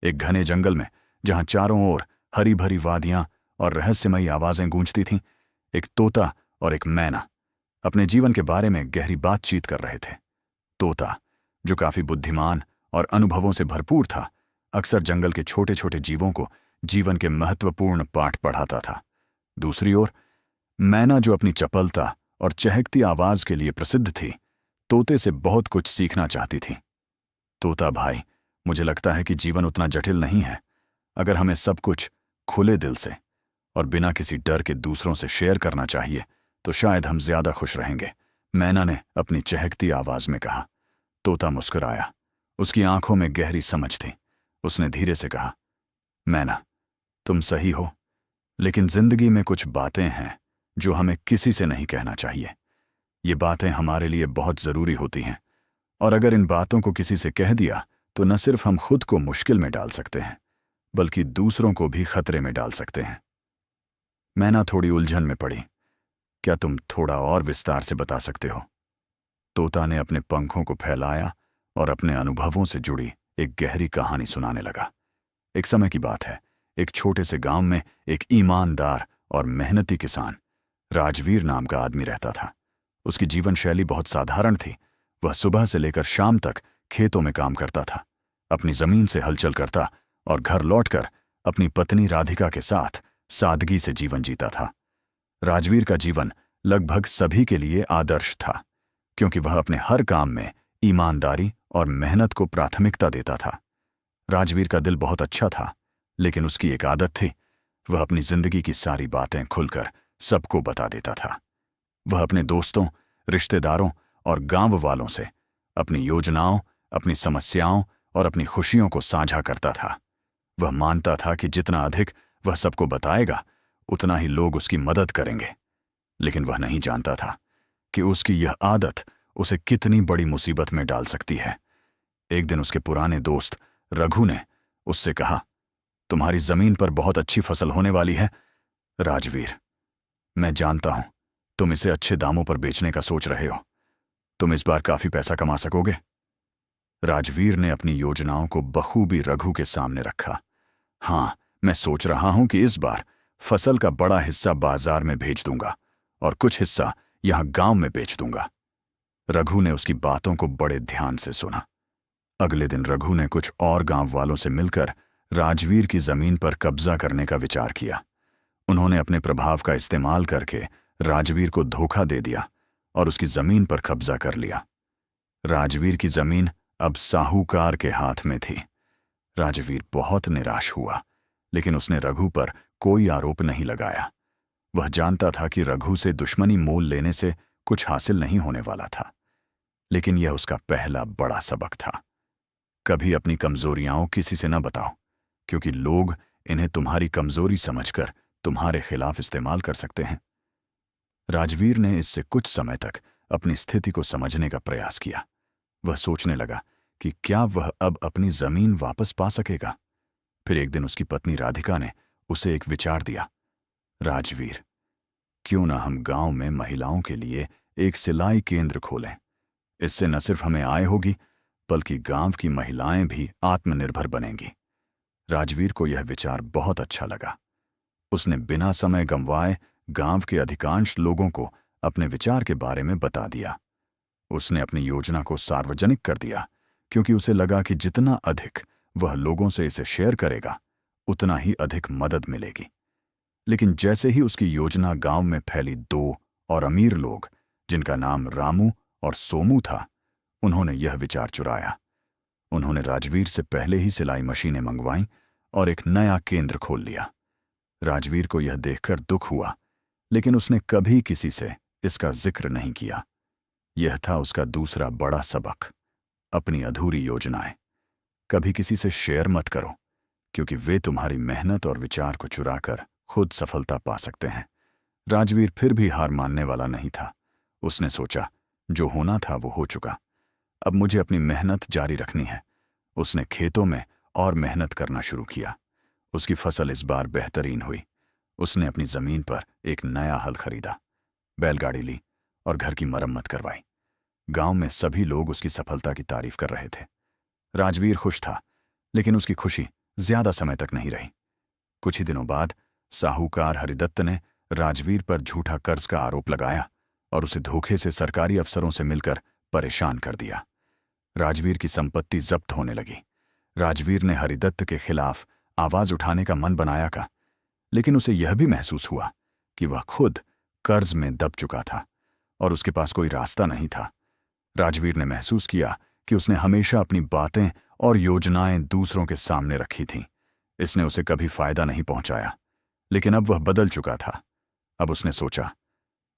एक घने जंगल में, जहां चारों ओर हरी भरी वादियां और रहस्यमयी आवाजें गूंजती थीं, एक तोता और एक मैना अपने जीवन के बारे में गहरी बातचीत कर रहे थे। तोता, जो काफी बुद्धिमान और अनुभवों से भरपूर था, अक्सर जंगल के छोटे छोटे जीवों को जीवन के महत्वपूर्ण पाठ पढ़ाता था। दूसरी ओर मैना, जो अपनी चपलता और चहकती आवाज के लिए प्रसिद्ध थी, तोते से बहुत कुछ सीखना चाहती थी। तोता भाई, मुझे लगता है कि जीवन उतना जटिल नहीं है। अगर हमें सब कुछ खुले दिल से और बिना किसी डर के दूसरों से शेयर करना चाहिए तो शायद हम ज्यादा खुश रहेंगे, मैना ने अपनी चहकती आवाज में कहा। तोता मुस्कुराया। उसकी आंखों में गहरी समझ थी। उसने धीरे से कहा, मैना, तुम सही हो, लेकिन जिंदगी में कुछ बातें हैं जो हमें किसी से नहीं कहना चाहिए। ये बातें हमारे लिए बहुत जरूरी होती हैं, और अगर इन बातों को किसी से कह दिया तो न सिर्फ हम खुद को मुश्किल में डाल सकते हैं, बल्कि दूसरों को भी खतरे में डाल सकते हैं। मैना थोड़ी उलझन में पड़ी। क्या तुम थोड़ा और विस्तार से बता सकते हो? तोता ने अपने पंखों को फैलाया और अपने अनुभवों से जुड़ी एक गहरी कहानी सुनाने लगा। एक समय की बात है, एक छोटे से गांव में एक ईमानदार और मेहनती किसान राजवीर नाम का आदमी रहता था। उसकी जीवन शैली बहुत साधारण थी। वह सुबह से लेकर शाम तक खेतों में काम करता था, अपनी जमीन से हलचल करता और घर लौटकर अपनी पत्नी राधिका के साथ सादगी से जीवन जीता था। राजवीर का जीवन लगभग सभी के लिए आदर्श था, क्योंकि वह अपने हर काम में ईमानदारी और मेहनत को प्राथमिकता देता था। राजवीर का दिल बहुत अच्छा था, लेकिन उसकी एक आदत थी। वह अपनी जिंदगी की सारी बातें खुलकर सबको बता देता था। वह अपने दोस्तों, रिश्तेदारों और गांव वालों से अपनी योजनाओं, अपनी समस्याओं और अपनी खुशियों को साझा करता था। वह मानता था कि जितना अधिक वह सबको बताएगा, उतना ही लोग उसकी मदद करेंगे। लेकिन वह नहीं जानता था कि उसकी यह आदत उसे कितनी बड़ी मुसीबत में डाल सकती है। एक दिन उसके पुराने दोस्त रघु ने उससे कहा, तुम्हारी जमीन पर बहुत अच्छी फसल होने वाली है, राजवीर। मैं जानता हूं तुम इसे अच्छे दामों पर बेचने का सोच रहे हो। तुम इस बार काफी पैसा कमा सकोगे। राजवीर ने अपनी योजनाओं को बखूबी रघु के सामने रखा। हाँ, मैं सोच रहा हूं कि इस बार फसल का बड़ा हिस्सा बाजार में भेज दूंगा और कुछ हिस्सा यहां गांव में बेच दूंगा। रघु ने उसकी बातों को बड़े ध्यान से सुना। अगले दिन रघु ने कुछ और गांव वालों से मिलकर राजवीर की जमीन पर कब्जा करने का विचार किया। उन्होंने अपने प्रभाव का इस्तेमाल करके राजवीर को धोखा दे दिया और उसकी जमीन पर कब्जा कर लिया। राजवीर की जमीन अब साहूकार के हाथ में थी। राजवीर बहुत निराश हुआ, लेकिन उसने रघु पर कोई आरोप नहीं लगाया। वह जानता था कि रघु से दुश्मनी मोल लेने से कुछ हासिल नहीं होने वाला था। लेकिन यह उसका पहला बड़ा सबक था। कभी अपनी कमजोरियां किसी से न बताओ, क्योंकि लोग इन्हें तुम्हारी कमजोरी समझकर तुम्हारे खिलाफ इस्तेमाल कर सकते हैं। राजवीर ने इससे कुछ समय तक अपनी स्थिति को समझने का प्रयास किया। वह सोचने लगा कि क्या वह अब अपनी जमीन वापस पा सकेगा। फिर एक दिन उसकी पत्नी राधिका ने उसे एक विचार दिया। राजवीर, क्यों ना हम गांव में महिलाओं के लिए एक सिलाई केंद्र खोलें। इससे न सिर्फ हमें आय होगी, बल्कि गांव की महिलाएं भी आत्मनिर्भर बनेंगी। राजवीर को यह विचार बहुत अच्छा लगा। उसने बिना समय गंवाए गांव के अधिकांश लोगों को अपने विचार के बारे में बता दिया। उसने अपनी योजना को सार्वजनिक कर दिया, क्योंकि उसे लगा कि जितना अधिक वह लोगों से इसे शेयर करेगा, उतना ही अधिक मदद मिलेगी। लेकिन जैसे ही उसकी योजना गांव में फैली, दो और अमीर लोग, जिनका नाम रामू और सोमू था, उन्होंने यह विचार चुराया। उन्होंने राजवीर से पहले ही सिलाई मशीनें मंगवाईं और एक नया केंद्र खोल लिया। राजवीर को यह देखकर दुख हुआ, लेकिन उसने कभी किसी से इसका जिक्र नहीं किया। यह था उसका दूसरा बड़ा सबक, अपनी अधूरी योजनाएं कभी किसी से शेयर मत करो, क्योंकि वे तुम्हारी मेहनत और विचार को चुराकर खुद सफलता पा सकते हैं। राजवीर फिर भी हार मानने वाला नहीं था। उसने सोचा, जो होना था वो हो चुका, अब मुझे अपनी मेहनत जारी रखनी है। उसने खेतों में और मेहनत करना शुरू किया। उसकी फसल इस बार बेहतरीन हुई। उसने अपनी जमीन पर एक नया हल खरीदा, बैलगाड़ी ली और घर की मरम्मत करवाई। गांव में सभी लोग उसकी सफलता की तारीफ कर रहे थे। राजवीर खुश था, लेकिन उसकी खुशी ज्यादा समय तक नहीं रही। कुछ ही दिनों बाद साहूकार हरिदत्त ने राजवीर पर झूठा कर्ज का आरोप लगाया और उसे धोखे से सरकारी अफसरों से मिलकर परेशान कर दिया। राजवीर की संपत्ति जब्त होने लगी। राजवीर ने हरिदत्त के खिलाफ आवाज उठाने का मन बनाया था, लेकिन उसे यह भी महसूस हुआ कि वह खुद कर्ज में दब चुका था और उसके पास कोई रास्ता नहीं था। राजवीर ने महसूस किया कि उसने हमेशा अपनी बातें और योजनाएं दूसरों के सामने रखी थीं। इसने उसे कभी फायदा नहीं पहुंचाया, लेकिन अब वह बदल चुका था। अब उसने सोचा,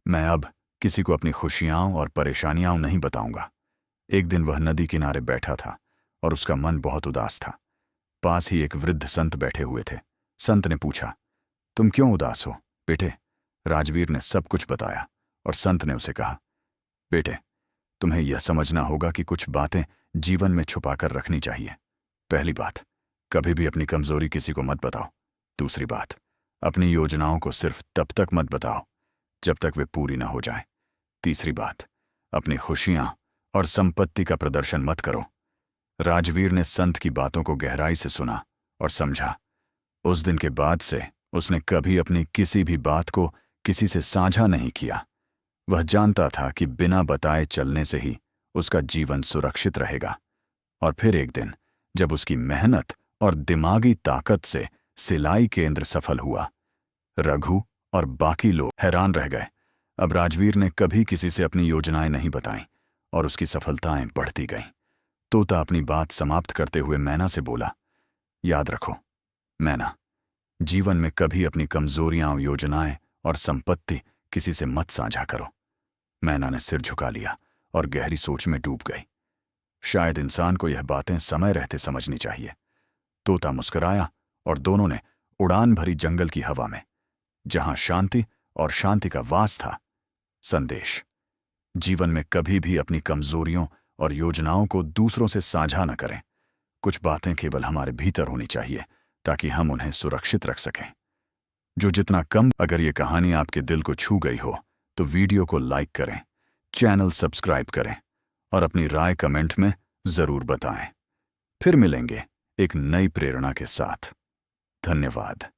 मैं अब किसी को अपनी खुशियां और परेशानियां नहीं बताऊंगा। एक दिन वह नदी किनारे बैठा था और उसका मन बहुत उदास था। पास ही एक वृद्ध संत बैठे हुए थे। संत ने पूछा, तुम क्यों उदास हो बेटे? राजवीर ने सब कुछ बताया और संत ने उसे कहा, बेटे, तुम्हें यह समझना होगा कि कुछ बातें जीवन में छुपाकर रखनी चाहिए। पहली बात, कभी भी अपनी कमजोरी किसी को मत बताओ। दूसरी बात, अपनी योजनाओं को सिर्फ तब तक मत बताओ जब तक वे पूरी ना हो जाएं। तीसरी बात, अपनी खुशियां और संपत्ति का प्रदर्शन मत करो। राजवीर ने संत की बातों को गहराई से सुना और समझा। उस दिन के बाद से उसने कभी अपनी किसी भी बात को किसी से साझा नहीं किया। वह जानता था कि बिना बताए चलने से ही उसका जीवन सुरक्षित रहेगा। और फिर एक दिन जब उसकी मेहनत और दिमागी ताकत से सिलाई केंद्र सफल हुआ, रघु और बाकी लोग हैरान रह गए। अब राजवीर ने कभी किसी से अपनी योजनाएं नहीं बताईं और उसकी सफलताएं बढ़ती गईं। तोता अपनी बात समाप्त करते हुए मैना से बोला, याद रखो मैना, जीवन में कभी अपनी कमजोरियां, योजनाएं और संपत्ति किसी से मत साझा करो। मैना ने सिर झुका लिया और गहरी सोच में डूब गई। शायद इंसान को यह बातें समय रहते समझनी चाहिए। तोता मुस्कुराया और दोनों ने उड़ान भरी जंगल की हवा में, जहां शांति और शांति का वास था। संदेश, जीवन में कभी भी अपनी कमजोरियों और योजनाओं को दूसरों से साझा न करें। कुछ बातें केवल हमारे भीतर होनी चाहिए ताकि हम उन्हें सुरक्षित रख सकें। जो जितना कम। अगर ये कहानी आपके दिल को छू गई हो तो वीडियो को लाइक करें, चैनल सब्सक्राइब करें और अपनी राय कमेंट में जरूर बताएं। फिर मिलेंगे एक नई प्रेरणा के साथ। धन्यवाद।